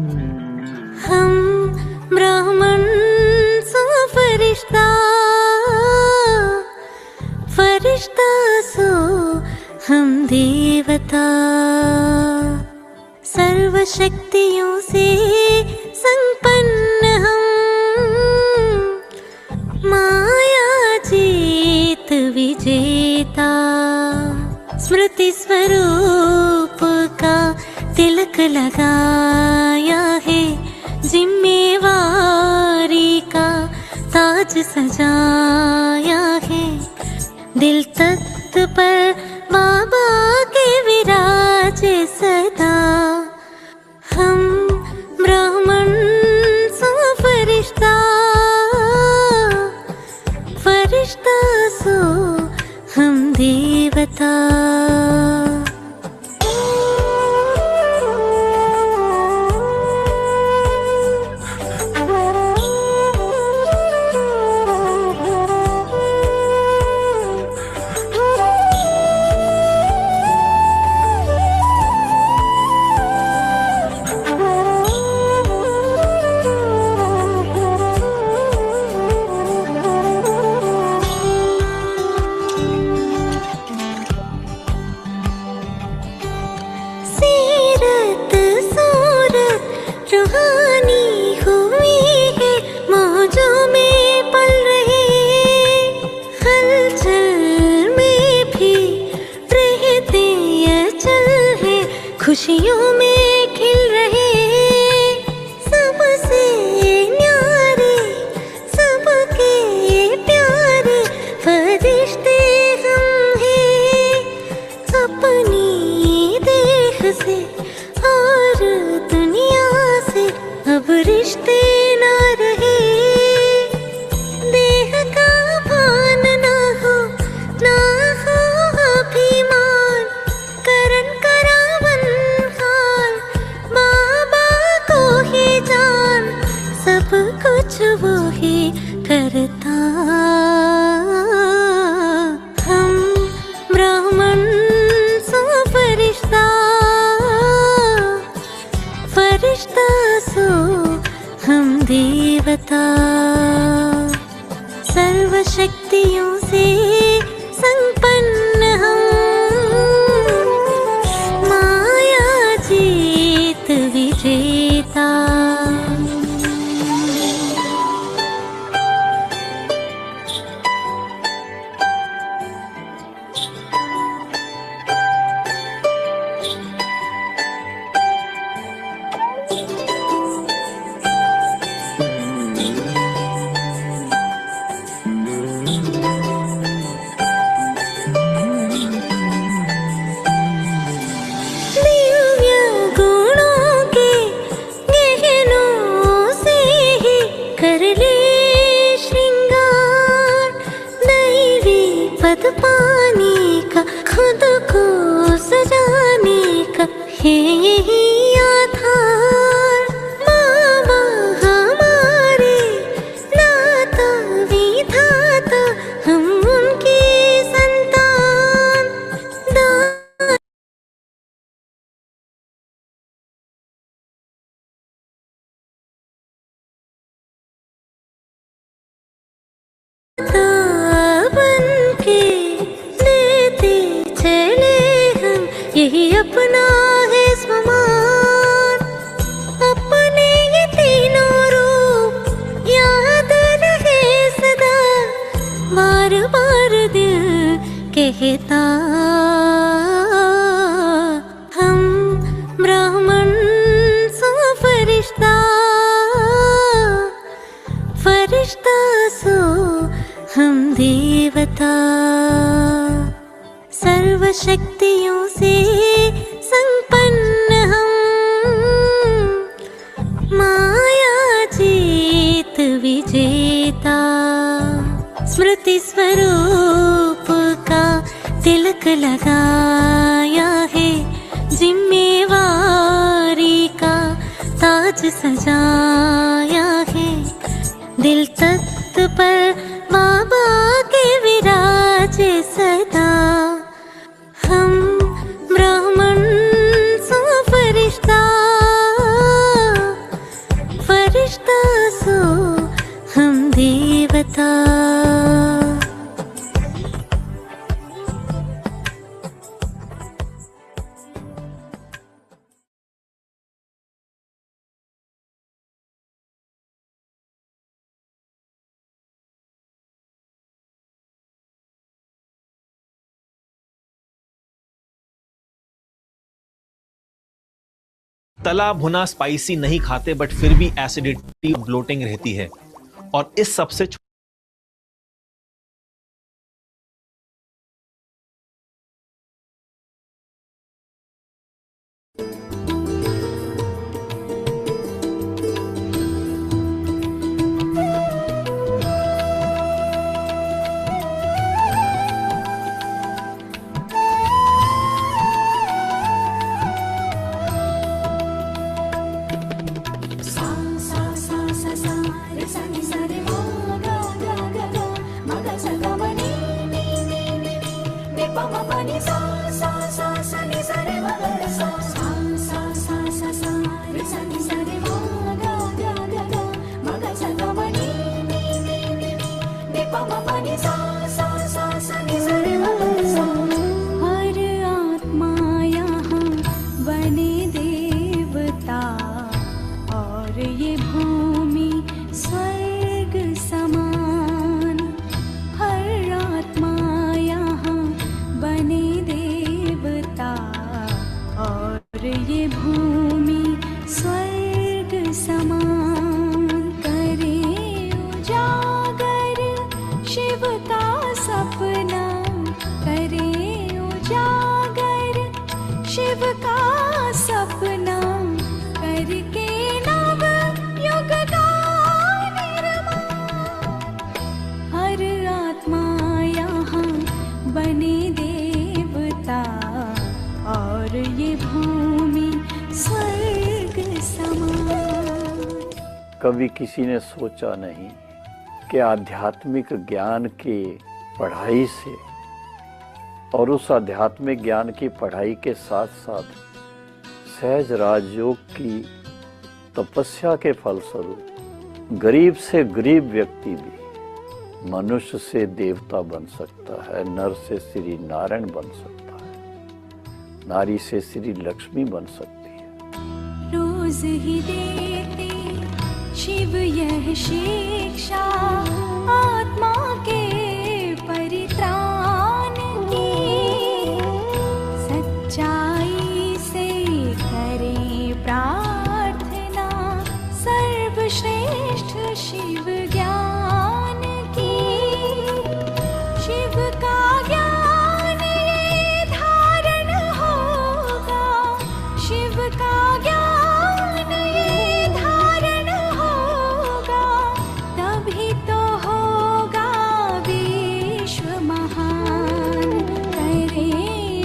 हम ब्राह्मण सो फरिश्ता, फरिश्ता सो हम देवता। सर्वशक्तियों से संपन्न हम, माया जीत विजेता। स्मृति स्वरूप का तिलक लगाया है, जिम्मेवारी का ताज सजाया है। दिल तख्त पर बाबा के विराजे सदा। हम ब्राह्मण सो फरिश्ता, फरिश्ता सो हम देवता। रूहानी हुई है मौजों में पल रहे, हलचल में भी रहते अचल है। खुशियों में खिल रहे सबसे न्यारे, सबके प्यारे फरिश्ते हम हैं। अपनी देख से और दुनिया से अब रिश्ते ना रहे। देह का भान ना हो अभिमान, करन करावन हाल बाबा को ही जान। सब कुछ वो ही करता। हम ब्राह्मण सो फरिश्ता, फरिश्ता सो हम देवता। सर्वशक्तियों से संपन्न हम, माया जीत विजेता। पद पाने का, खुद को सजाने का है यही आधार। बाबा हमारे नाता विधाता, हम उनकी संतान। यही अपना है स्वमान, अपने ये तीनों रूप याद रहे सदा। बार बार दिल कहता, हम ब्राह्मण सो फरिश्ता, फरिश्ता सो हम देवता। सर्वशक्तियों से संपन्न हम, माया जीत विजेता। स्मृति स्वरूप का तिलक लगाया है, जिम्मेवारी का ताज सजाया है। दिल तख्त पर बाबा के विराजे सदा। हम ब्राह्मण सो फरिश्ता, सदा। तला भुना स्पाइसी नहीं खाते, बट फिर भी एसिडिटी ब्लोटिंग रहती है। और इस सबसे हर आत्मा यहाँ बने देवता, और ये भूमि स्वर्ग समान। हर आत्मा यहाँ बने देवता, और ये भूमि स्वर्ग समान। करे उजागर शिव का सपना, करे उजागर शिव का सपना, करके नव युग का निर्माण। हर आत्मा यहाँ बने देवता, और ये भूमि स्वर्ग समान। कभी किसी ने सोचा नहीं कि आध्यात्मिक ज्ञान की पढ़ाई से और उस आध्यात्मिक ज्ञान की पढ़ाई के साथ साथ सहज राजयोग की तपस्या के फलस्वरूप गरीब से गरीब व्यक्ति भी मनुष्य से देवता बन सकता है, नर से श्री नारायण बन सकता है, नारी से श्री लक्ष्मी बन सकती है। रोज ही देते शिव यह शिक्षा, आत्मा के परित्राण की। सच्चाई से करें प्रार्थना, सर्वश्रेष्ठ शिव ज्ञान की। शिव का ज्ञान ये धारण होगा, शिव का ज्ञान ये धारण होगा, तभी तो होगा विश्व महान। करे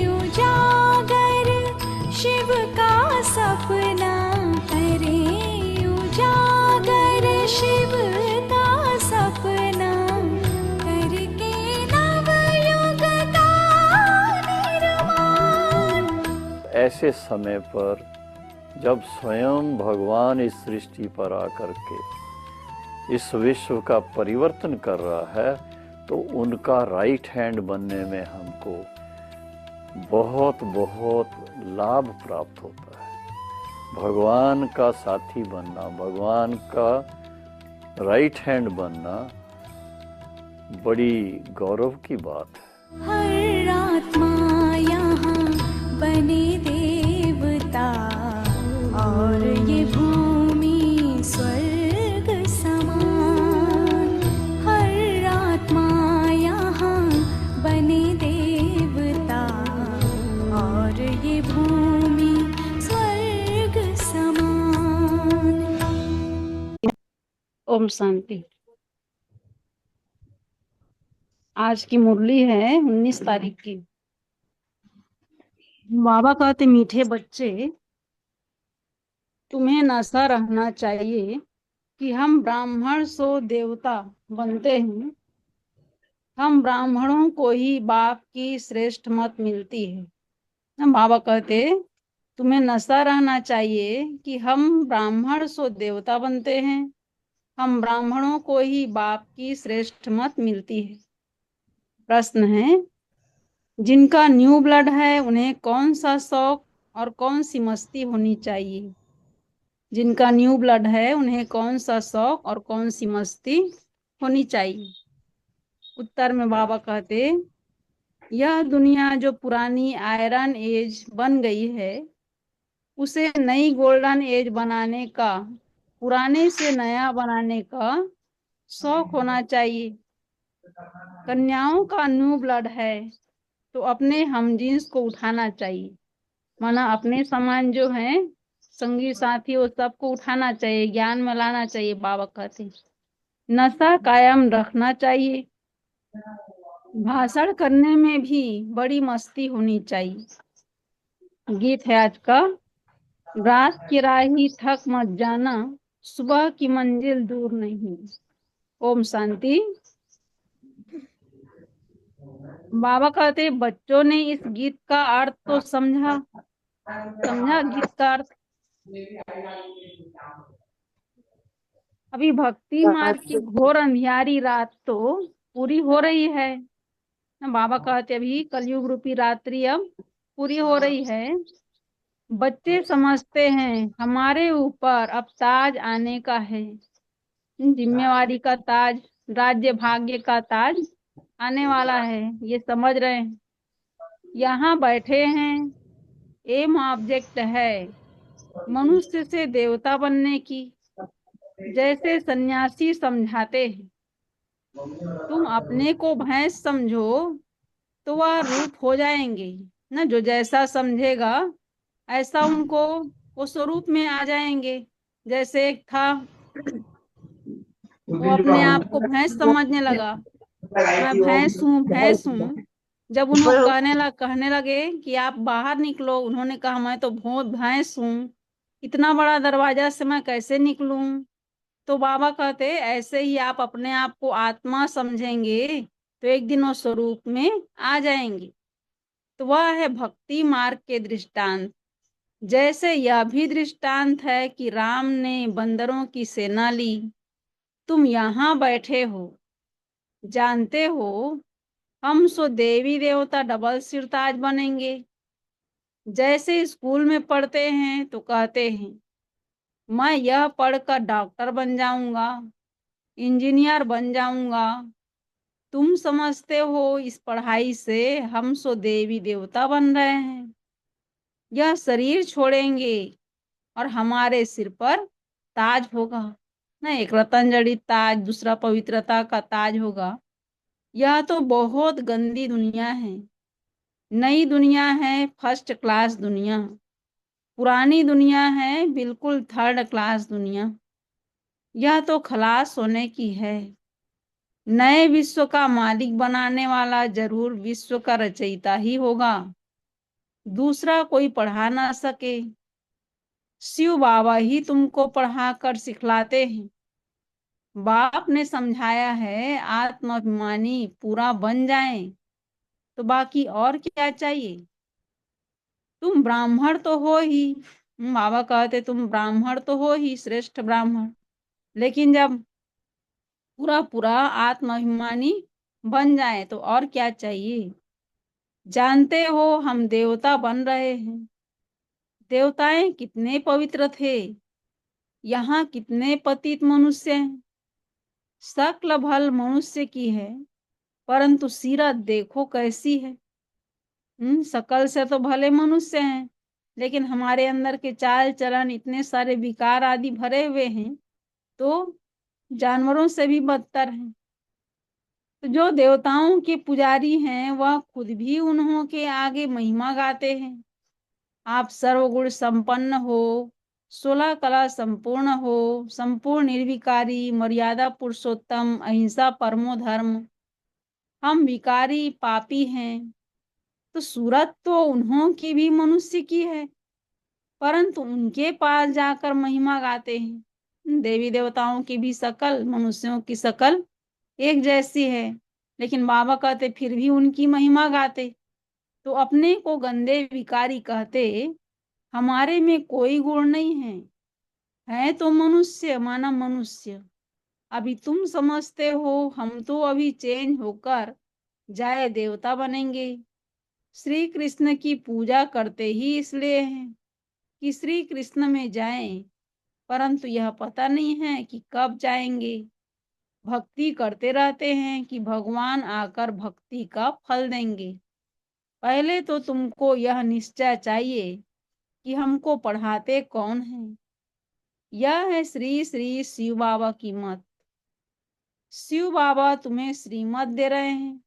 उजागर शिव का सपना, करे उजागर शिव का सपना, करके नवयुग का निर्माण। ऐसे समय पर जब स्वयं भगवान इस सृष्टि पर आकर के इस विश्व का परिवर्तन कर रहा है, तो उनका राइट हैंड बनने में हमको बहुत बहुत लाभ प्राप्त होता है। भगवान का साथी बनना, भगवान का राइट हैंड बनना बड़ी गौरव की बात है। हर आत्मा यहाँ बने देवता, और ये भूमि स्वर्ग समान। हर आत्मा यहाँ बने देवता, और ये भूमि स्वर्ग समान। ओम शांति। आज की मुरली है 19 तारीख की। बाबा कहते, मीठे बच्चे, तुम्हें नशा रहना चाहिए कि हम ब्राह्मण सो देवता बनते हैं। हम ब्राह्मणों को ही बाप की श्रेष्ठ मत मिलती है। बाबा कहते, तुम्हें नशा रहना चाहिए कि हम ब्राह्मण सो देवता बनते हैं। हम ब्राह्मणों को ही बाप की श्रेष्ठ मत मिलती है। प्रश्न है, जिनका न्यू ब्लड है उन्हें कौन सा शौक और कौन सी मस्ती होनी चाहिए? जिनका न्यू ब्लड है उन्हें कौन सा शौक और कौन सी मस्ती होनी चाहिए? उत्तर में बाबा कहते, यह दुनिया जो पुरानी आयरन एज बन गई है उसे नई गोल्डन एज बनाने का, पुराने से नया बनाने का शौक होना चाहिए। कन्याओं का न्यू ब्लड है तो अपने हमजिन्स को उठाना चाहिए, माना अपने समान जो है संगी साथी वो सबको उठाना चाहिए, ज्ञान में लाना चाहिए। बाबा कहते हैं, नशा कायम रखना चाहिए। भाषण करने में भी बड़ी मस्ती होनी चाहिए। गीत है आज का, रात की राही थक मत जाना, सुबह की मंजिल दूर नहीं। ओम शांति। बाबा कहते, बच्चों ने इस गीत का अर्थ तो समझा गीत का अर्थ? अभी भक्ति मार्ग की घोर अंधियारी रात तो पूरी हो रही है। बाबा कहते अभी कलयुग रूपी रात्रि अब पूरी हो रही है। बच्चे समझते हैं हमारे ऊपर अब ताज आने का है, जिम्मेवारी का ताज, राज्य भाग्य का ताज आने वाला है, ये समझ रहे हैं। यहाँ बैठे हैं, एम ऑब्जेक्ट है मनुष्य से देवता बनने की। जैसे सन्यासी समझाते हैं, तुम अपने को भैंस समझो तो वह रूप हो जाएंगे ना, जो जैसा समझेगा ऐसा उनको वो स्वरूप में आ जाएंगे। जैसे एक था, वो अपने आप को भैंस समझने लगा, मैं भैंस हूँ भैंस हूँ। जब उन्होंने कहने लगे कि आप बाहर निकलो, उन्होंने कहा मैं तो बहुत भैंस हूँ, इतना बड़ा दरवाजा से मैं कैसे निकलूं? तो बाबा कहते ऐसे ही आप अपने आप को आत्मा समझेंगे तो एक दिन वो स्वरूप में आ जाएंगे। तो वह है भक्ति मार्ग के दृष्टांत। जैसे यह भी दृष्टांत है कि राम ने बंदरों की सेना ली, तुम यहाँ बैठे हो, जानते हो हम सो देवी देवता डबल सिरताज बनेंगे। जैसे स्कूल में पढ़ते हैं तो कहते हैं मैं यह पढ़कर डॉक्टर बन जाऊंगा, इंजीनियर बन जाऊंगा। तुम समझते हो इस पढ़ाई से हम सो देवी देवता बन रहे हैं। यह शरीर छोड़ेंगे और हमारे सिर पर ताज होगा ना, एक रतन जड़ित ताज, दूसरा पवित्रता का ताज होगा। यह तो बहुत गंदी दुनिया है, नई दुनिया है फर्स्ट क्लास दुनिया, पुरानी दुनिया है बिल्कुल थर्ड क्लास दुनिया। यह तो खलास होने की है। नए विश्व का मालिक बनाने वाला जरूर विश्व का रचयिता ही होगा, दूसरा कोई पढ़ा ना सके। शिव बाबा ही तुमको पढ़ा कर सिखलाते हैं। बाप ने समझाया है आत्माभिमानी पूरा बन जाए तो बाकी और क्या चाहिए। तुम ब्राह्मण तो हो ही, बाबा कहते तुम ब्राह्मण तो हो ही, श्रेष्ठ ब्राह्मण, लेकिन जब पूरा पूरा आत्माभिमानी बन जाए तो और क्या चाहिए। जानते हो हम देवता बन रहे हैं। देवताएं कितने पवित्र थे, यहाँ कितने पतित मनुष्य हैं। शक्ल भल मनुष्य की है परंतु सीरत देखो कैसी है। शकल से तो भले मनुष्य हैं लेकिन हमारे अंदर के चाल चलन इतने सारे विकार आदि भरे हुए हैं तो जानवरों से भी बदतर हैं। तो जो देवताओं के पुजारी हैं वह खुद भी उन्हों के आगे महिमा गाते हैं। आप सर्वगुण संपन्न हो, 16 कला संपूर्ण हो, संपूर्ण निर्विकारी, मर्यादा पुरुषोत्तम, अहिंसा परमो धर्म। हम विकारी पापी हैं तो सूरत तो उन्हों की भी मनुष्य की है परंतु उनके पास जाकर महिमा गाते हैं। देवी देवताओं की भी शकल मनुष्यों की शकल एक जैसी है लेकिन बाबा कहते फिर भी उनकी महिमा गाते। तो अपने को गंदे विकारी कहते हमारे में कोई गुण नहीं है, है तो मनुष्य माना मनुष्य। अभी तुम समझते हो हम तो अभी चेंज होकर जाए देवता बनेंगे। श्री कृष्ण की पूजा करते ही इसलिए हैं कि श्री कृष्ण में जाएं, परंतु यह पता नहीं है कि कब जाएंगे। भक्ति करते रहते हैं कि भगवान आकर भक्ति का फल देंगे। पहले तो तुमको यह निश्चय चाहिए कि हमको पढ़ाते कौन है। यह है श्री श्री शिव बाबा की मत। शिव बाबा तुम्हें श्रीमत दे रहे हैं।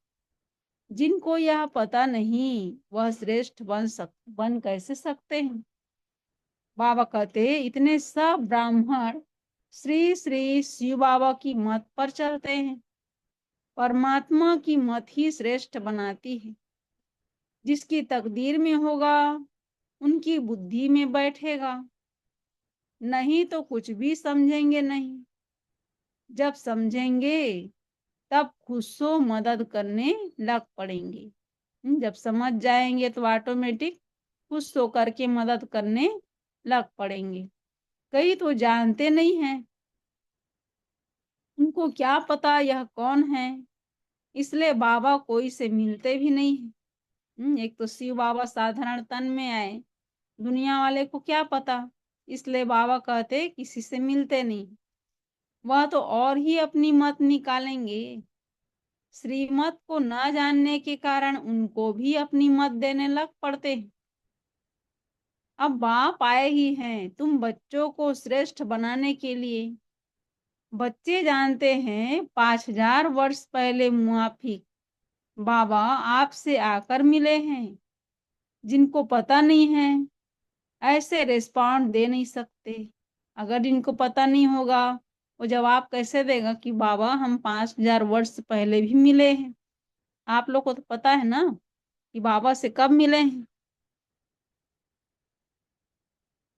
जिनको यह पता नहीं वह श्रेष्ठ बन कैसे सकते हैं। बाबा कहते इतने सब ब्राह्मण श्री श्री शिव बाबा की मत पर चलते हैं। परमात्मा की मत ही श्रेष्ठ बनाती है। जिसकी तकदीर में होगा उनकी बुद्धि में बैठेगा, नहीं तो कुछ भी समझेंगे नहीं। जब समझेंगे तब खुद सो मदद करने लग पड़ेंगे। जब समझ जाएंगे तो ऑटोमेटिक खुद सो करके मदद करने लग पड़ेंगे। कई तो जानते नहीं हैं, उनको क्या पता यह कौन है, इसलिए बाबा कोई से मिलते भी नहीं है। एक तो शिव बाबा साधारण तन में आए, दुनिया वाले को क्या पता, इसलिए बाबा कहते किसी से मिलते नहीं। वह तो और ही अपनी मत निकालेंगे। श्रीमत को न जानने के कारण उनको भी अपनी मत देने लग पड़ते हैं। अब बाप आए ही हैं तुम बच्चों को श्रेष्ठ बनाने के लिए। बच्चे जानते हैं 5000 वर्ष पहले मुआफिक बाबा आपसे आकर मिले हैं। जिनको पता नहीं है ऐसे रिस्पॉन्ड दे नहीं सकते। अगर इनको पता नहीं होगा वो जवाब कैसे देगा कि बाबा हम 5000 वर्ष पहले भी मिले हैं। आप लोग को तो पता है ना कि बाबा से कब मिले हैं।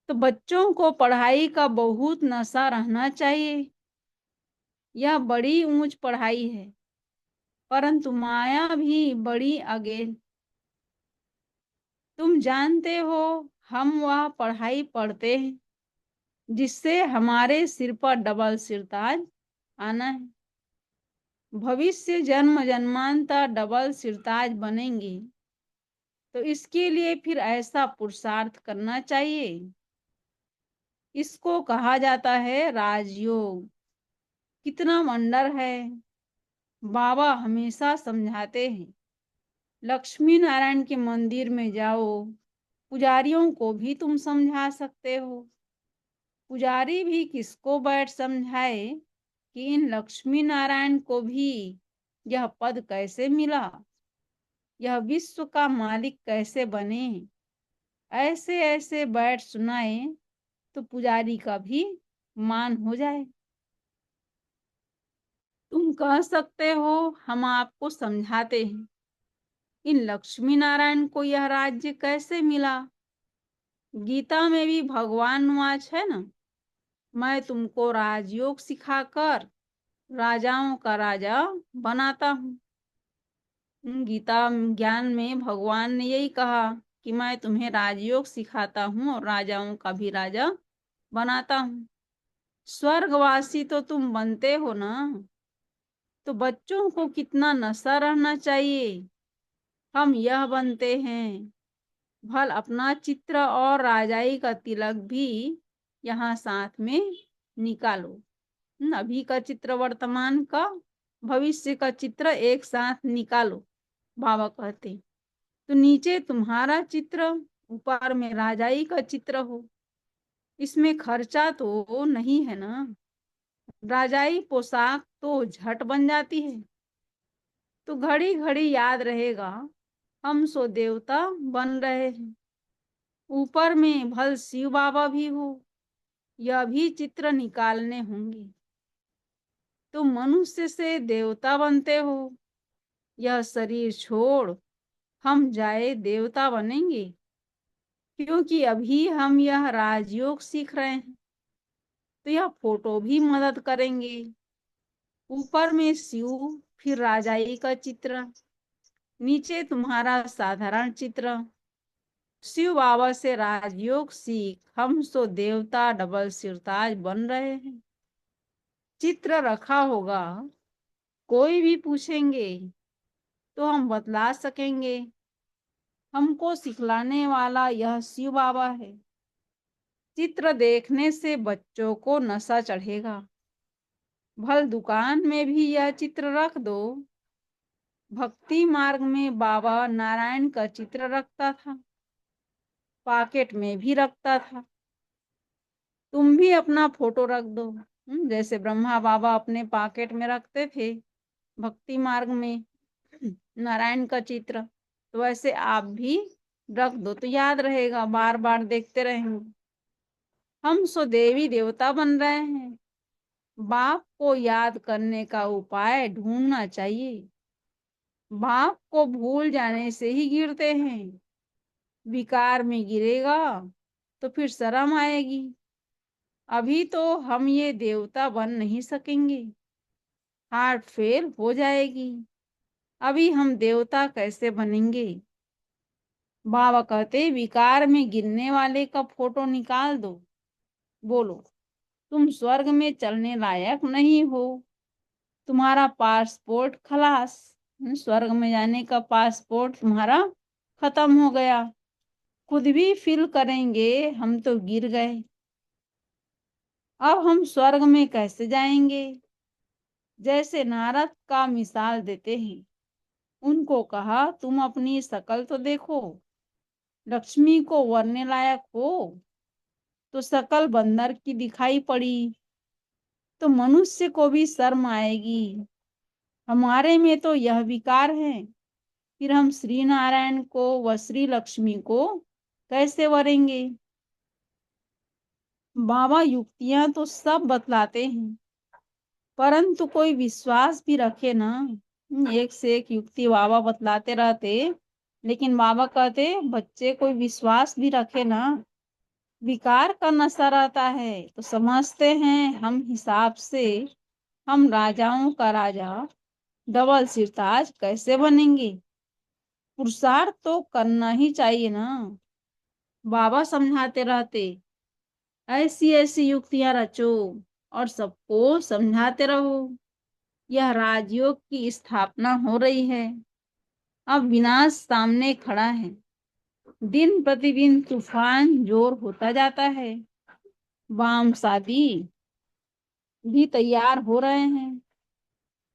तो बच्चों को पढ़ाई का बहुत नशा रहना चाहिए। यह बड़ी ऊंच पढ़ाई है, परंतु माया भी बड़ी अगेल। तुम जानते हो हम वह पढ़ाई पढ़ते हैं जिससे हमारे सिर पर डबल सिरताज आना है। भविष्य जन्म जन्मांतर डबल सिरताज बनेंगे, तो इसके लिए फिर ऐसा पुरुषार्थ करना चाहिए। इसको कहा जाता है राजयोग। कितना वंडर है। बाबा हमेशा समझाते हैं लक्ष्मी नारायण के मंदिर में जाओ, पुजारियों को भी तुम समझा सकते हो। पुजारी भी किसको बैठ समझाए कि इन लक्ष्मी नारायण को भी यह पद कैसे मिला, यह विश्व का मालिक कैसे बने। ऐसे ऐसे बैठ सुनाए तो पुजारी का भी मान हो जाए। तुम कह सकते हो हम आपको समझाते हैं इन लक्ष्मी नारायण को यह राज्य कैसे मिला। गीता में भी भगवान वाच है ना, मैं तुमको राजयोग सिखाकर राजाओं का राजा बनाता हूँ। गीता ज्ञान में भगवान ने यही कहा कि मैं तुम्हें राजयोग सिखाता हूँ और राजाओं का भी राजा बनाता हूँ। स्वर्गवासी तो तुम बनते हो ना, तो बच्चों को कितना नशा रहना चाहिए। हम यह बनते हैं, भल अपना चित्र और राजाई का तिलक भी यहाँ साथ में निकालो। अभी का चित्र, वर्तमान का, भविष्य का चित्र एक साथ निकालो। बाबा कहते तो नीचे तुम्हारा चित्र, ऊपर में राजाई का चित्र हो। इसमें खर्चा तो नहीं है ना। राजाई पोशाक तो झट बन जाती है। तो घड़ी घड़ी याद रहेगा हम सो देवता बन रहे हैं। ऊपर में भल शिव बाबा भी हो, यह भी चित्र निकालने होंगे। तो मनुष्य से देवता बनते हो, यह शरीर छोड़ हम जाए देवता बनेंगे। क्योंकि अभी हम यह राजयोग सीख रहे हैं, तो यह फोटो भी मदद करेंगे। ऊपर में शिव, फिर राजाई का चित्र, नीचे तुम्हारा साधारण चित्र। शिव बाबा से राजयोग सीख हम सो देवता डबल सिरताज बन रहे हैं। चित्र रखा होगा, कोई भी पूछेंगे तो हम बतला सकेंगे। हमको सिखलाने वाला यह शिव बाबा है। चित्र देखने से बच्चों को नशा चढ़ेगा। भल दुकान में भी यह चित्र रख दो। भक्ति मार्ग में बाबा नारायण का चित्र रखता था, पॉकेट में भी रखता था। तुम भी अपना फोटो रख दो। जैसे ब्रह्मा बाबा अपने पॉकेट में रखते थे भक्ति मार्ग में नारायण का चित्र, तो वैसे आप भी रख दो तो याद रहेगा, बार बार देखते रहेंगे। हम सो देवी देवता बन रहे हैं। बाप को याद करने का उपाय ढूंढना चाहिए। बाप को भूल जाने से ही गिरते हैं। विकार में गिरेगा तो फिर शर्म आएगी। अभी तो हम ये देवता बन नहीं सकेंगे, हार्ट फेल हो जाएगी। अभी हम देवता कैसे बनेंगे? बाबा कहते विकार में गिरने वाले का फोटो निकाल दो। बोलो तुम स्वर्ग में चलने लायक नहीं हो, तुम्हारा पासपोर्ट खलास। स्वर्ग में जाने का पासपोर्ट तुम्हारा खत्म हो गया। खुद भी फील करेंगे हम तो गिर गए। अब हम स्वर्ग में कैसे जाएंगे? जैसे नारद का मिसाल देते हैं। उनको कहा तुम अपनी शकल तो देखो, लक्ष्मी को वरने लायक हो तो शकल बंदर की दिखाई पड़ी, तो मनुष्य को भी शर्म आएगी। हमारे में तो यह विकार है, फिर हम श्री नारायण को व श्री लक्ष्मी को कैसे वरेंगे? बाबा युक्तियां तो सब बतलाते हैं, परंतु कोई विश्वास भी रखे ना। एक से एक युक्ति बाबा बतलाते रहते, लेकिन बाबा कहते बच्चे कोई विश्वास भी रखे ना। विकार का नशा रहता है तो समझते हैं हम हिसाब से हम राजाओं का राजा डबल सिरताज कैसे बनेंगे? पुरुषार्थ तो करना ही चाहिए ना। बाबा समझाते रहते ऐसी ऐसी युक्तियां रचो और सबको समझाते रहो। यह राजयोग की स्थापना हो रही है। अब विनाश सामने खड़ा है। दिन प्रतिदिन तूफान जोर होता जाता है। बाम शादी भी तैयार हो रहे हैं।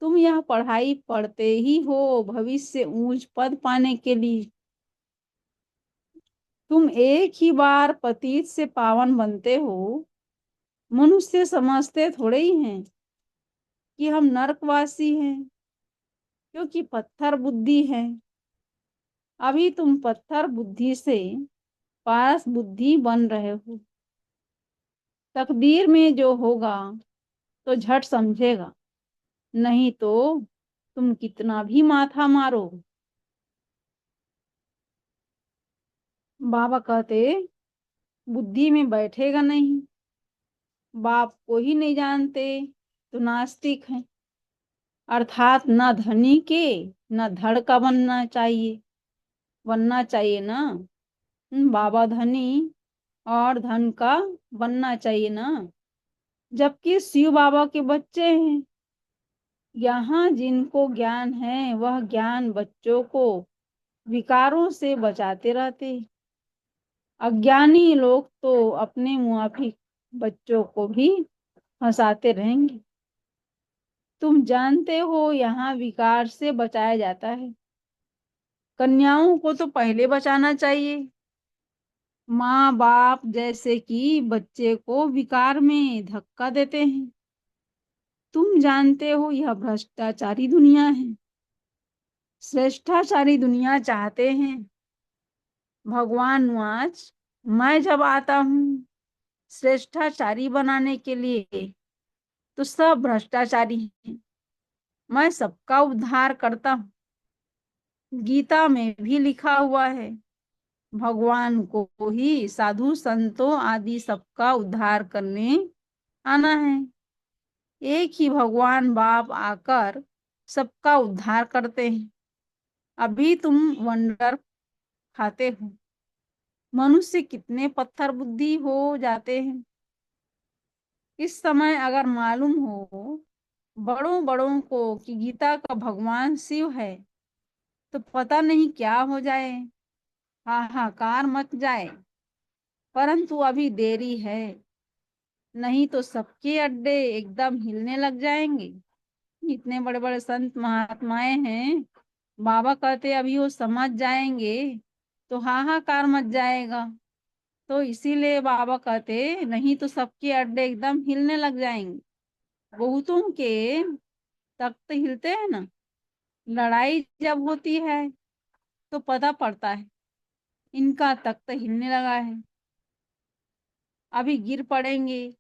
तुम यह पढ़ाई पढ़ते ही हो भविष्य ऊंच पद पाने के लिए। तुम एक ही बार पतित से पावन बनते हो। मनुष्य समझते थोड़े ही हैं कि हम नरकवासी हैं, क्योंकि पत्थर बुद्धि है। अभी तुम पत्थर बुद्धि से पारस बुद्धि बन रहे हो। तकदीर में जो होगा तो झट समझेगा, नहीं तो तुम कितना भी माथा मारो। बाबा कहते बुद्धि में बैठेगा नहीं। बाप को ही नहीं जानते तो नास्तिक है। अर्थात न धनी के न धड़ का बनना चाहिए। बनना चाहिए ना। बाबा धनी और धन का बनना चाहिए ना, जबकि शिव बाबा के बच्चे हैं। यहाँ जिनको ज्ञान है वह ज्ञान बच्चों को विकारों से बचाते रहते। अज्ञानी लोग तो अपने मुआफिक बच्चों को भी हंसाते रहेंगे। तुम जानते हो यहाँ विकार से बचाया जाता है। कन्याओं को तो पहले बचाना चाहिए। माँ बाप जैसे कि बच्चे को विकार में धक्का देते हैं। तुम जानते हो यह भ्रष्टाचारी दुनिया है। श्रेष्ठाचारी दुनिया चाहते हैं। भगवान वाच मैं जब आता हूँ श्रेष्ठाचारी बनाने के लिए तो सब भ्रष्टाचारी हैं। मैं सबका उद्धार करता हूँ। गीता में भी लिखा हुआ है भगवान को ही साधु संतों आदि सबका उद्धार करने आना है। एक ही भगवान बाप आकर सबका उद्धार करते हैं। अभी तुम वंडर खाते हो। मनुष्य कितने पत्थर बुद्धि हो जाते हैं। इस समय अगर मालूम हो बड़ों बड़ों को कि गीता का भगवान शिव है, तो पता नहीं क्या हो जाए, हाहाकार मच जाए। परंतु अभी देरी है, नहीं तो सबके अड्डे एकदम हिलने लग जाएंगे। इतने बड़े बड़े संत महात्माएं हैं, बाबा कहते अभी वो समझ जाएंगे तो हाहाकार मच जाएगा। तो इसीलिए बाबा कहते नहीं तो सबके अड्डे एकदम हिलने लग जाएंगे। बहुतों के तख्त हिलते हैं ना, लड़ाई जब होती है तो पता पड़ता है इनका तख्त हिलने लगा है, अभी गिर पड़ेंगे।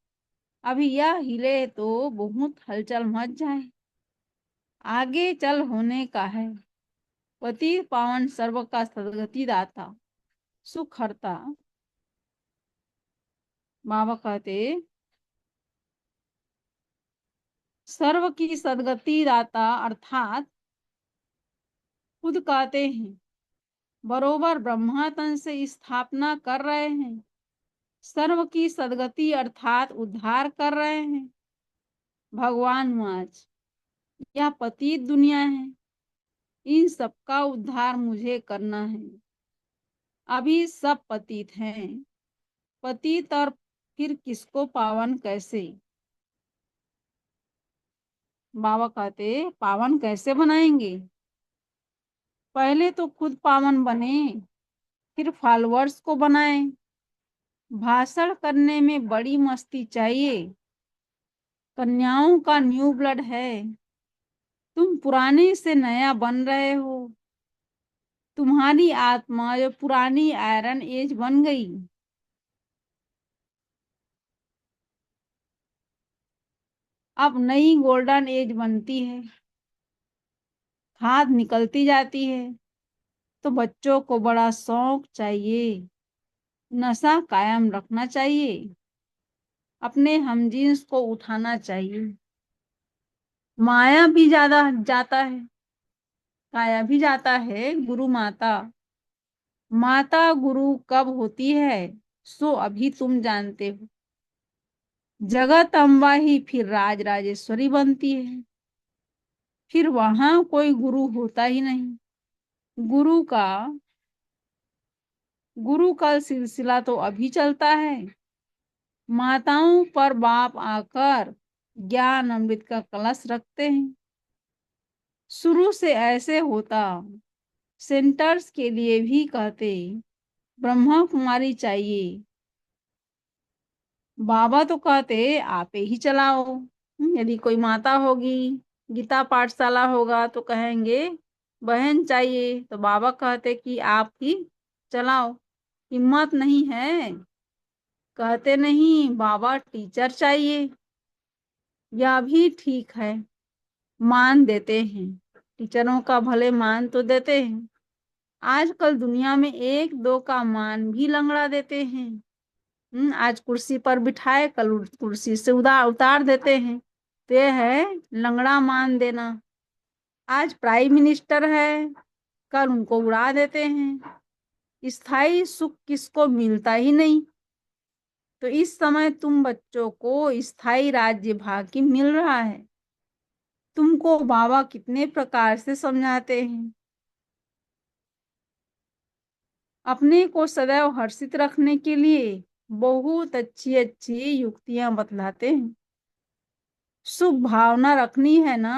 अभी यह हिले तो बहुत हलचल मच जाए, आगे चल होने का है। पति पावन सर्व का सदगति दाता सुख हरता। बाबा कहते सर्व की सदगति दाता अर्थात खुद कहते हैं बरोबर ब्रह्मा तन से स्थापना कर रहे हैं। सर्व की सदगति अर्थात उद्धार कर रहे हैं। भगवान माज यह पतित दुनिया है, इन सबका उद्धार मुझे करना है। अभी सब पतित हैं, पतित और फिर किसको पावन कैसे। बाबा कहते पावन कैसे बनाएंगे, पहले तो खुद पावन बने, फिर फॉलोअर्स को बनाए। भाषण करने में बड़ी मस्ती चाहिए, कन्याओं का न्यू ब्लड है। तुम पुराने से नया बन रहे हो, तुम्हारी आत्मा जो पुरानी आयरन एज बन गई। अब नई गोल्डन एज बनती है, खाद निकलती जाती है। तो बच्चों को बड़ा शौक चाहिए, नशा कायम रखना चाहिए, अपने हमजीन्स को उठाना चाहिए। माया भी ज्यादा जाता है, काया भी जाता है। गुरु माता माता गुरु कब होती है सो अभी तुम जानते हो। जगत अम्बा ही फिर राज राजेश्वरी बनती है, फिर वहां कोई गुरु होता ही नहीं। गुरु का सिलसिला तो अभी चलता है। माताओं पर बाप आकर ज्ञान अमृत का कलश रखते हैं। शुरू से ऐसे होता, सेंटर्स के लिए भी कहते ब्रह्मा कुमारी चाहिए। बाबा तो कहते आप ही चलाओ। यदि कोई माता होगी, गीता पाठशाला होगा तो कहेंगे बहन चाहिए, तो बाबा कहते कि आप ही चलाओ। हिम्मत नहीं है, कहते नहीं बाबा टीचर चाहिए। यह भी ठीक है, मान देते हैं, टीचरों का भले मान तो देते हैं। आजकल दुनिया में एक दो का मान भी लंगड़ा देते हैं। आज कुर्सी पर बिठाए कल कुर्सी से उतार देते हैं, तो यह है लंगड़ा मान देना। आज प्राइम मिनिस्टर है, कल उनको उड़ा देते हैं। स्थायी सुख किसको मिलता ही नहीं। तो इस समय तुम बच्चों को स्थायी राज्य भाग्य मिल रहा है। तुमको बाबा कितने प्रकार से समझाते हैं, अपने को सदैव हर्षित रखने के लिए बहुत अच्छी अच्छी युक्तियां बतलाते हैं। शुभ भावना रखनी है ना।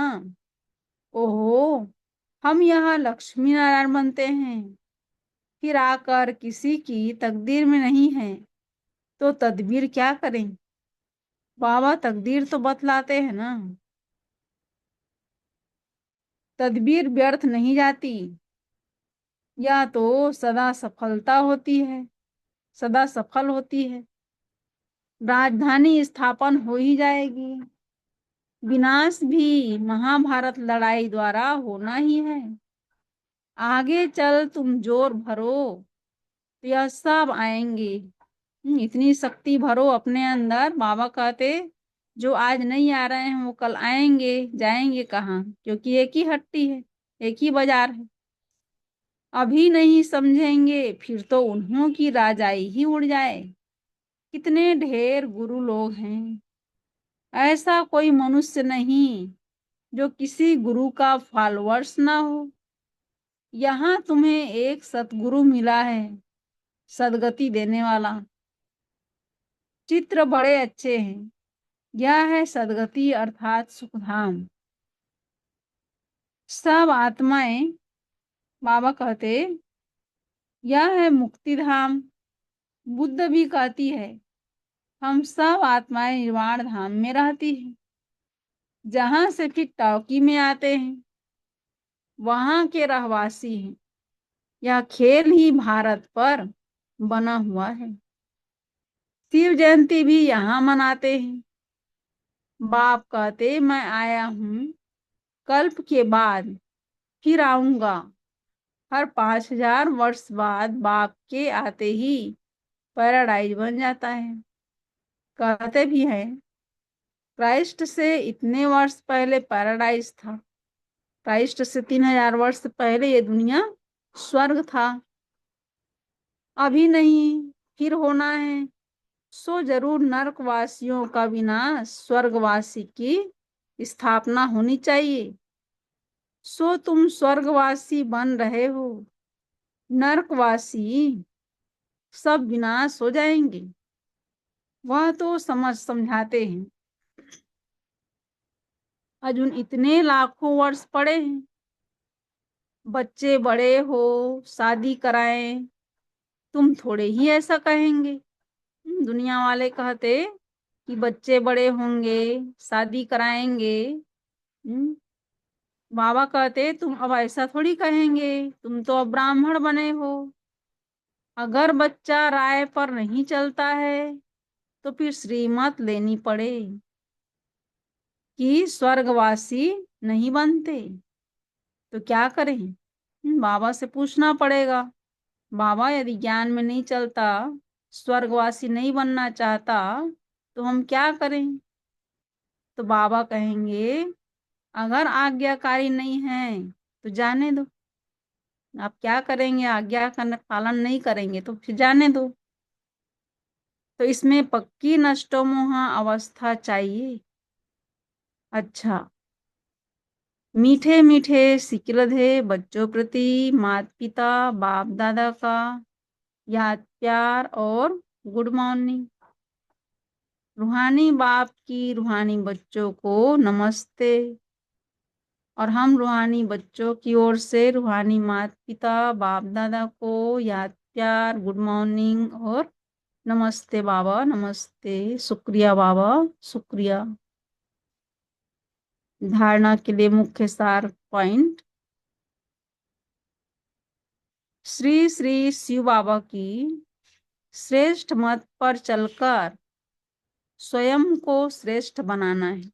ओहो, हम यहाँ लक्ष्मी नारायण बनते हैं, फिर आकर किसी की तकदीर में नहीं है तो तदबीर क्या करें। बाबा तकदीर तो बतलाते हैं ना, तदबीर व्यर्थ नहीं जाती, या तो सदा सफलता होती है, सदा सफल होती है। राजधानी स्थापन हो ही जाएगी, विनाश भी महाभारत लड़ाई द्वारा होना ही है। आगे चल तुम जोर भरो तो यह सब आएंगे। इतनी शक्ति भरो अपने अंदर। बाबा कहते जो आज नहीं आ रहे हैं वो कल आएंगे, जाएंगे कहाँ, क्योंकि एक ही हट्टी है, एक ही बाजार है। अभी नहीं समझेंगे फिर तो उन्हों की राजाई ही उड़ जाए। कितने ढेर गुरु लोग हैं, ऐसा कोई मनुष्य नहीं जो किसी गुरु का फॉलोअर्स ना हो। यहाँ तुम्हें एक सतगुरु मिला है, सदगति देने वाला। चित्र बड़े अच्छे हैं। यह है सदगति अर्थात सुखधाम। सब आत्माएं, बाबा कहते, यह है मुक्ति धाम। बुद्ध भी कहती है, हम सब आत्माएं निर्वाण धाम में रहती हैं, जहां से फिर टॉकी में आते हैं, वहां के रहवासी हैं। यह खेल ही भारत पर बना हुआ है। शिव जयंती भी यहाँ मनाते हैं। बाप कहते, मैं आया हूँ, कल्प के बाद फिर आऊंगा। हर 5000 वर्ष बाद बाप के आते ही पैराडाइज बन जाता है। कहते भी हैं, क्राइस्ट से इतने वर्ष पहले पैराडाइज था। क्राइस्ट से 3000 वर्ष पहले ये दुनिया स्वर्ग था। अभी नहीं, फिर होना है। सो जरूर नरकवासियों का विनाश, स्वर्गवासी की स्थापना होनी चाहिए। सो तुम स्वर्गवासी बन रहे हो, नरकवासी सब विनाश हो जाएंगे। वह तो समझाते हैं। अर्जुन, इतने लाखों वर्ष पड़े हैं, बच्चे बड़े हो, शादी कराएं, तुम थोड़े ही ऐसा कहेंगे। दुनिया वाले कहते कि बच्चे बड़े होंगे, शादी कराएंगे। बाबा कहते, तुम अब ऐसा थोड़ी कहेंगे, तुम तो अब ब्राह्मण बने हो। अगर बच्चा राय पर नहीं चलता है तो फिर श्रीमत लेनी पड़े कि स्वर्गवासी नहीं बनते, तो क्या करें? बाबा से पूछना पड़ेगा, बाबा यदि ज्ञान में नहीं चलता, स्वर्गवासी नहीं बनना चाहता, तो हम क्या करें? तो बाबा कहेंगे, अगर आज्ञाकारी नहीं है तो जाने दो। आप क्या करेंगे? आज्ञा का पालन नहीं करेंगे तो फिर जाने दो। तो इसमें पक्की नष्टोमोह अवस्था चाहिए। अच्छा, मीठे मीठे सिकलधे बच्चों प्रति माता पिता बाप दादा का याद प्यार और गुड मॉर्निंग। रूहानी बाप की रूहानी बच्चों को नमस्ते। और हम रूहानी बच्चों की ओर से रूहानी माता पिता बाप दादा को याद प्यार, गुड मॉर्निंग और नमस्ते बाबा, नमस्ते, शुक्रिया बाबा, शुक्रिया। धारणा के लिए मुख्य सार पॉइंट। श्री श्री शिव बाबा की श्रेष्ठ मत पर चलकर स्वयं को श्रेष्ठ बनाना है।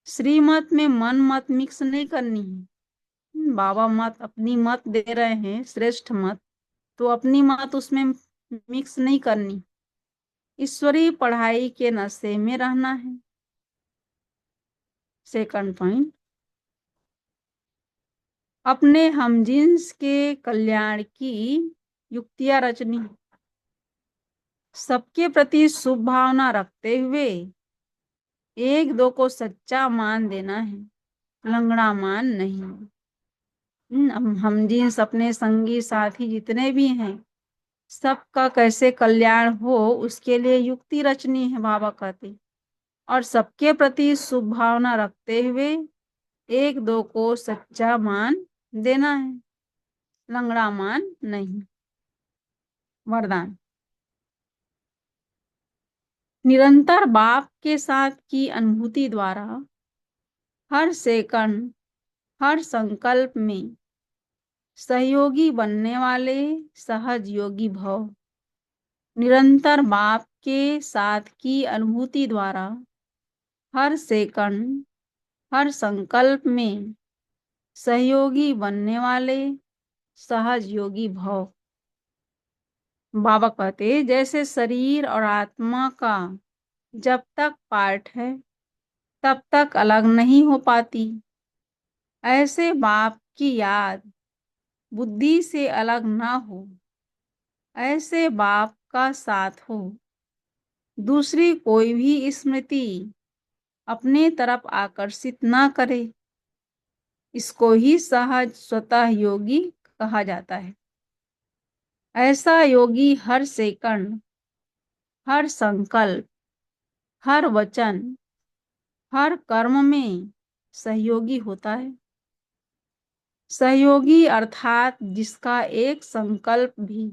श्रीमत में मन मत मिक्स नहीं करनी है। बाबा मत अपनी मत दे रहे हैं, श्रेष्ठ मत, तो अपनी मत उसमें मिक्स नहीं करनी। ईश्वरीय पढ़ाई के नशे में रहना है। सेकंड पॉइंट, अपने हमजिन्स के कल्याण की युक्तियां रचनी। सबके प्रति शुभ भावना रखते हुए एक दो को सच्चा मान देना है, लंगड़ा मान नहीं। हम जिन्स अपने संगी साथी जितने भी हैं, सबका कैसे कल्याण हो उसके लिए युक्ति रचनी है, बाबा कहते। और सबके प्रति शुभ भावना रखते हुए एक दो को सच्चा मान देना है, लंगड़ा मान नहीं। वरदान, निरंतर बाप के साथ की अनुभूति द्वारा हर सेकंड, हर संकल्प में सहयोगी बनने वाले सहज योगी भव। निरंतर बाप के साथ की अनुभूति द्वारा हर सेकंड, हर संकल्प में सहयोगी बनने वाले सहज योगी भव। बाबा कहते, जैसे शरीर और आत्मा का जब तक पार्ट है तब तक अलग नहीं हो पाती, ऐसे बाप की याद बुद्धि से अलग ना हो, ऐसे बाप का साथ हो, दूसरी कोई भी स्मृति अपने तरफ आकर्षित ना करे, इसको ही सहज स्वतः योगी कहा जाता है। ऐसा योगी हर सेकंड, हर संकल्प, हर वचन, हर कर्म में सहयोगी होता है। सहयोगी अर्थात जिसका एक संकल्प भी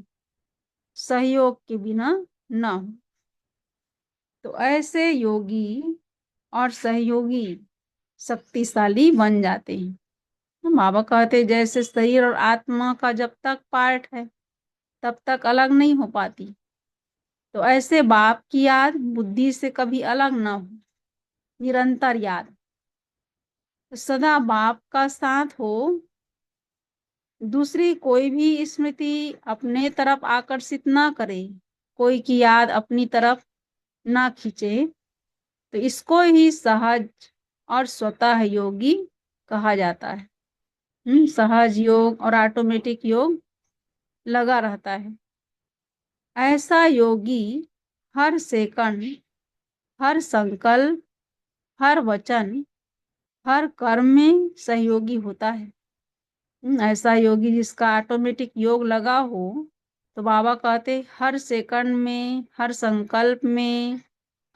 सहयोग के बिना न हो। तो ऐसे योगी और सहयोगी शक्तिशाली बन जाते हैं। बाबा कहते जैसे शरीर और आत्मा का जब तक पार्ट है तब तक अलग नहीं हो पाती, तो ऐसे बाप की याद बुद्धि से कभी अलग ना हो, निरंतर याद। तो सदा बाप का साथ हो, दूसरी कोई भी स्मृति अपने तरफ आकर्षित ना करे, कोई की याद अपनी तरफ ना खींचे, तो इसको ही सहज और स्वतः योगी कहा जाता है। सहज योग और ऑटोमेटिक योग लगा रहता है। ऐसा योगी हर सेकंड, हर संकल्प, हर वचन, हर कर्म में सहयोगी होता है। ऐसा योगी जिसका ऑटोमेटिक योग लगा हो, तो बाबा कहते हर सेकंड में, हर संकल्प में,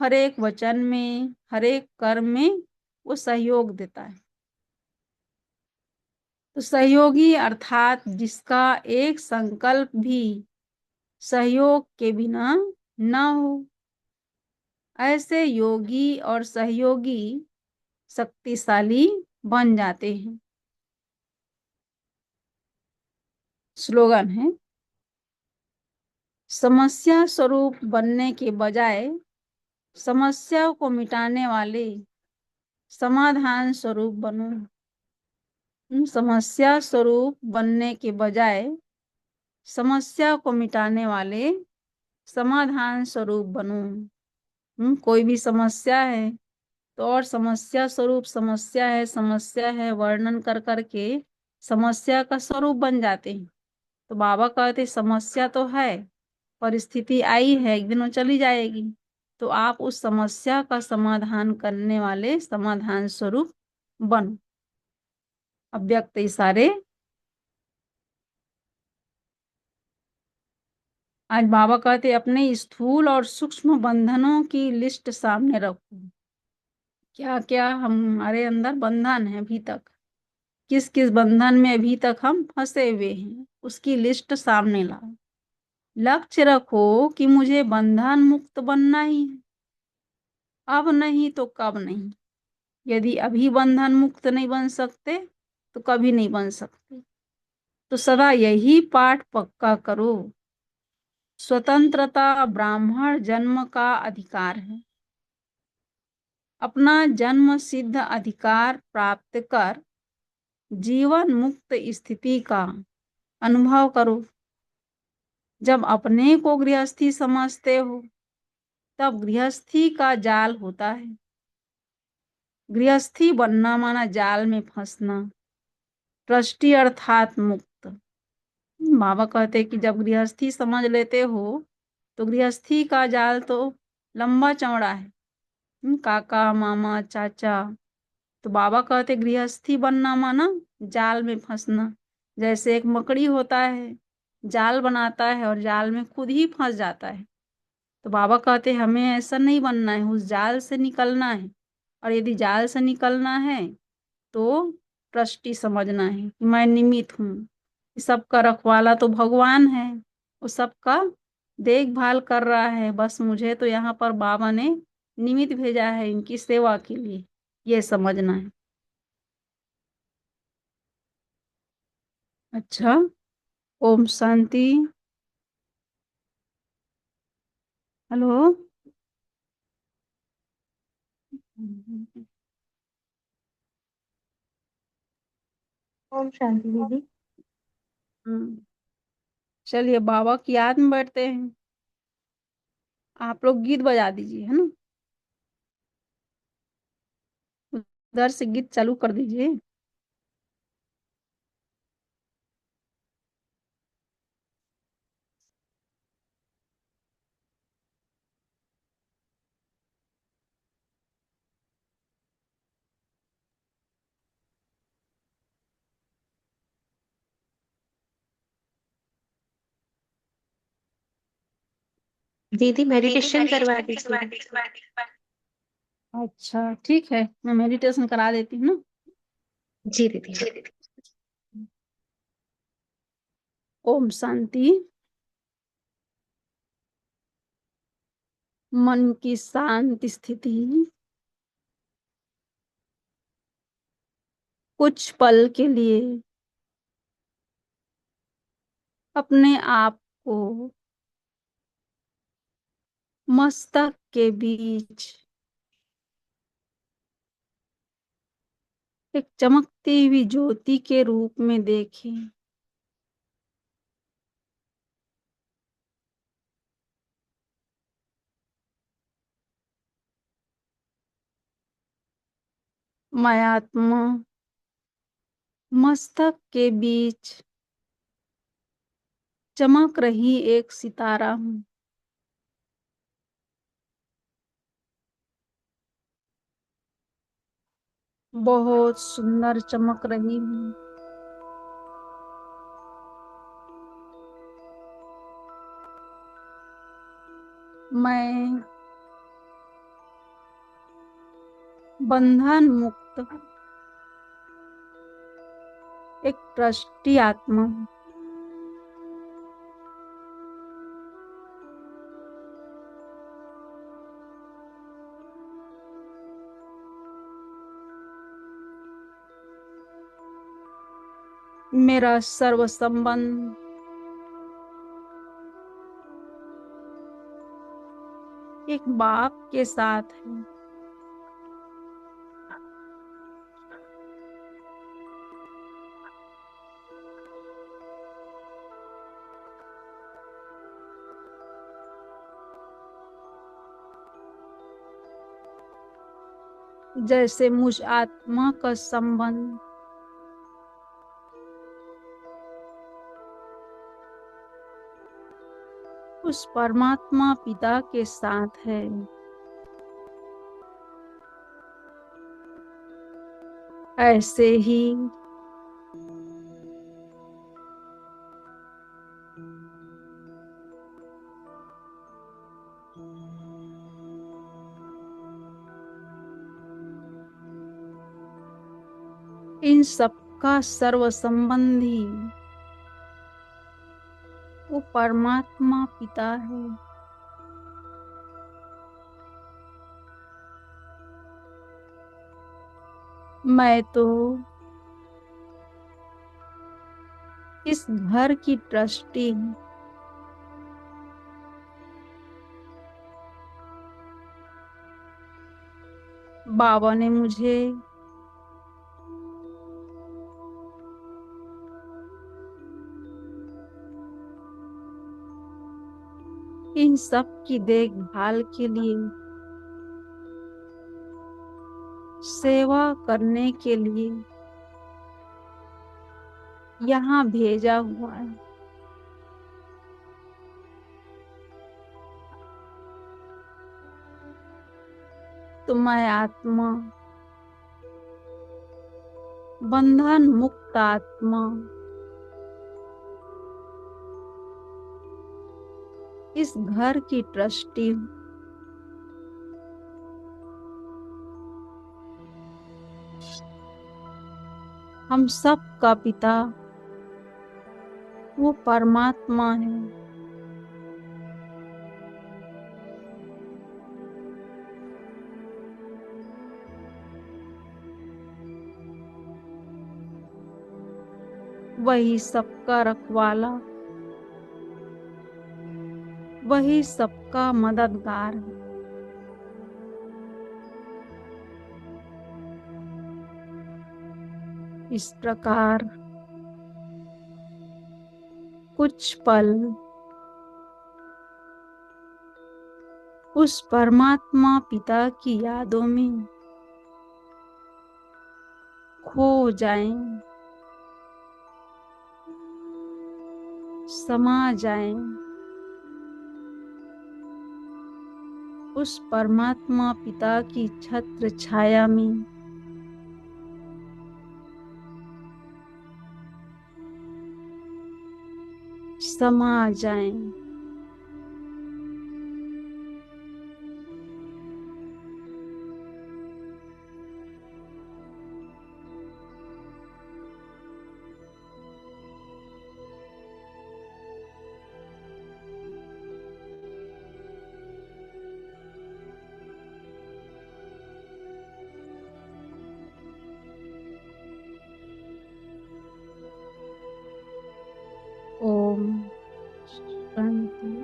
हर एक वचन में, हर एक कर्म में वो सहयोग देता है। तो सहयोगी अर्थात जिसका एक संकल्प भी सहयोग के बिना न हो। ऐसे योगी और सहयोगी शक्तिशाली बन जाते हैं। स्लोगन है, समस्या स्वरूप बनने के बजाय समस्या को मिटाने वाले समाधान स्वरूप बनो। समस्या स्वरूप बनने के बजाय समस्या को मिटाने वाले समाधान स्वरूप बनो। कोई भी समस्या है तो और समस्या स्वरूप समस्या है वर्णन कर करके समस्या का स्वरूप बन जाते हैं। तो बाबा कहते समस्या तो है, परिस्थिति आई है, एक दिन वो चली जाएगी, तो आप उस समस्या का समाधान करने वाले समाधान स्वरूप बनो। अव्यक्त इशारे। आज बाबा कहते अपने स्थूल और सूक्ष्म बंधनों की लिस्ट सामने रखो। क्या क्या हमारे अंदर बंधन है अभी तक, किस किस बंधन में अभी तक हम फंसे हुए हैं, उसकी लिस्ट सामने लाओ। लक्ष्य रखो कि मुझे बंधन मुक्त बनना ही है, अब नहीं तो कब नहीं। यदि अभी बंधन मुक्त नहीं बन सकते तो कभी नहीं बन सकते। तो सदा यही पाठ पक्का करो, स्वतंत्रता ब्राह्मण जन्म का अधिकार है। अपना जन्म सिद्ध अधिकार प्राप्त कर जीवन मुक्त स्थिति का अनुभव करो। जब अपने को गृहस्थी समझते हो तब गृहस्थी का जाल होता है। गृहस्थी बनना माना जाल में फंसना, ट्रस्टी अर्थात मुक्त। बाबा कहते कि जब गृहस्थी समझ लेते हो तो गृहस्थी का जाल तो लंबा चौड़ा है, काका मामा चाचा। तो बाबा कहते गृहस्थी बनना माना जाल में फंसना। जैसे एक मकड़ी होता है, जाल बनाता है और जाल में खुद ही फंस जाता है। तो बाबा कहते हमें ऐसा नहीं बनना है, उस जाल से निकलना है। और यदि जाल से निकलना है तो ट्रस्टी समझना है कि मैं निमित्त हूँ, सबका रखवाला तो भगवान है, वो सबका देखभाल कर रहा है, बस मुझे तो यहाँ पर बाबा ने निमित्त भेजा है इनकी सेवा के लिए, ये समझना है। अच्छा, ओम शांति। हेलो। ओम शांति दीदी। हम्म, चलिए बाबा की याद में बैठते हैं। आप लोग गीत बजा दीजिए, है ना, उधर से गीत चालू कर दीजिए। दीदी मेडिटेशन करवा दीजिए। अच्छा ठीक है, मैं मेडिटेशन करा देती हूँ ना। जी दीदी। ओम शांति। मन की शांत स्थिति कुछ पल के लिए अपने आप को मस्तक के बीच एक चमकती हुई ज्योति के रूप में देखें। मैं आत्मा मस्तक के बीच चमक रही एक सितारा हूँ। बहुत सुंदर चमक रही हूँ। मैं बंधन मुक्त एक ट्रस्टी आत्मा हूँ। मेरा सर्व संबंध एक बाप के साथ है। जैसे मुझ आत्मा का संबंध उस परमात्मा पिता के साथ है, ऐसे ही इन सबका सर्व संबंधी वो परमात्मा पिता है। मैं तो इस घर की ट्रस्टी हूँ। बाबा ने मुझे इन सब की देखभाल के लिए, सेवा करने के लिए यहाँ भेजा हुआ है। तो मैं आत्मा बंधन मुक्त आत्मा इस घर की ट्रस्टी हूँ। हम सब का पिता वो परमात्मा है। वही सबका रखवाला, वही सबका मददगार है। इस प्रकार कुछ पल उस परमात्मा पिता की यादों में खो जाएं, समा जाएं। उस परमात्मा पिता की छत्र छाया में समा जाएं। ओम शांति